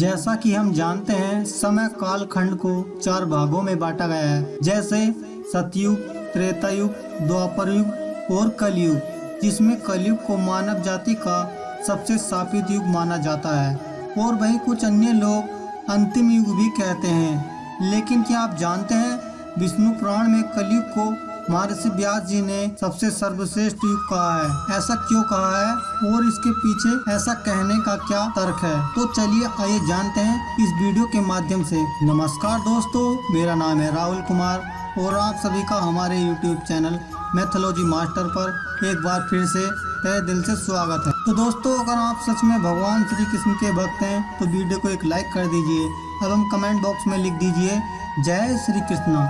जैसा कि हम जानते हैं, समय काल खंड को 4 भागों में बांटा गया है, जैसे सतयुग, त्रेता युग, द्वापर युग और कलयुग, जिसमें कलयुग को मानव जाति का सबसे शापित युग माना जाता है और वहीं कुछ अन्य लोग अंतिम युग भी कहते हैं। लेकिन क्या आप जानते हैं, विष्णु पुराण में कलयुग को महर्षि व्यास जी ने सबसे सर्वश्रेष्ठ युग कहा है। ऐसा क्यों कहा है और इसके पीछे ऐसा कहने का क्या तर्क है, तो चलिए आइए जानते हैं इस वीडियो के माध्यम से। नमस्कार दोस्तों, मेरा नाम है राहुल कुमार और आप सभी का हमारे YouTube चैनल मैथोलॉजी मास्टर पर एक बार फिर से तहे दिल से स्वागत है। तो दोस्तों, अगर आप सच में भगवान श्री कृष्ण के भक्त हैं तो वीडियो को एक लाइक कर दीजिए एवं कमेंट बॉक्स में लिख दीजिए जय श्री कृष्णा।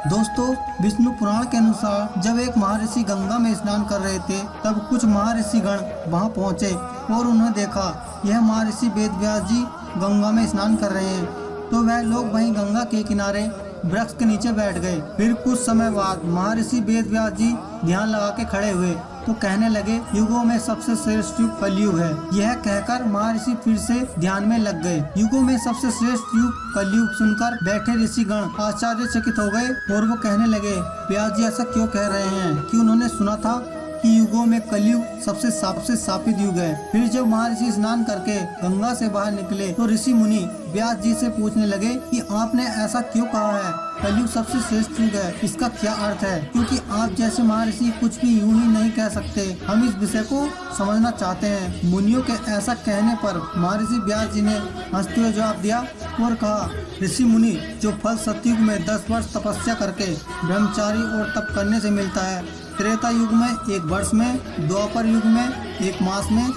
दोस्तों, विष्णु पुराण के अनुसार जब एक महर्षि गंगा में स्नान कर रहे थे, तब कुछ महर्षि गण वहां पहुंचे और उन्हें देखा यह महर्षि वेदव्यास जी गंगा में स्नान कर रहे हैं, तो वह लोग वहीं गंगा के किनारे वृक्ष के नीचे बैठ गए। फिर कुछ समय बाद महर्षि वेदव्यास जी ध्यान लगा के खड़े हुए तो कहने लगे, युगों में सबसे श्रेष्ठ युग कलयुग है। यह कहकर महर्षि फिर से ध्यान में लग गए। युगों में सबसे श्रेष्ठ युग कलयुग सुनकर बैठे ऋषिगण आश्चर्यचकित हो गए और वो कहने लगे, व्यास जी ऐसा क्यों कह रहे हैं कि उन्होंने सुना था कि युगों में कलयुग सबसे शापित युग है। फिर जब महर्षि स्नान करके गंगा से बाहर निकले तो ऋषि मुनि व्यास जी से पूछने लगे कि आपने ऐसा क्यों कहा है, कलयुग सबसे श्रेष्ठ युग है, इसका क्या अर्थ है? क्योंकि आप जैसे महर्षि कुछ भी यूं ही नहीं कह सकते। हम इस विषय को समझना चाहते हैं। मुनियों के ऐसा कहने पर महर्षि व्यास जी ने हंसते हुए जवाब दिया और कहा, ऋषि मुनि, जो फल सतयुग में 10 वर्ष तपस्या करके ब्रह्मचारी और तप करने से मिलता है, त्रेता युग में 1 वर्ष में, द्वापर युग में 1 मास में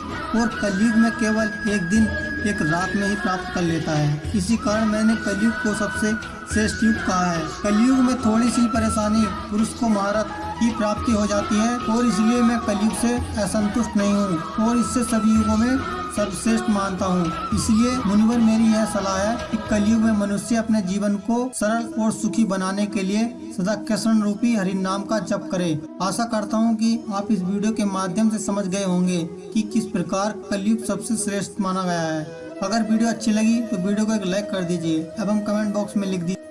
और कलयुग में केवल 1 दिन 1 रात में ही प्राप्त कर लेता है। इसी कारण मैंने कलयुग को सबसे श्रेष्ठ युग कहा है। कलयुग में थोड़ी सी परेशानी पुरुष को महारत की प्राप्ति हो जाती है और इसलिए मैं कलयुग से असंतुष्ट नहीं हूँ और इससे सभी युगों में सर्वश्रेष्ठ मानता हूँ। इसलिए मुनिवर, मेरी यह सलाह है कि कलयुग में मनुष्य अपने जीवन को सरल और सुखी बनाने के लिए सदा कृष्ण रूपी हरि नाम का जप करे। आशा करता हूँ कि आप इस वीडियो के माध्यम से समझ गए होंगे कि किस प्रकार कलयुग सबसे श्रेष्ठ माना गया है। अगर वीडियो अच्छी लगी तो वीडियो को एक लाइक कर दीजिए एवं कमेंट बॉक्स में लिख दीजिए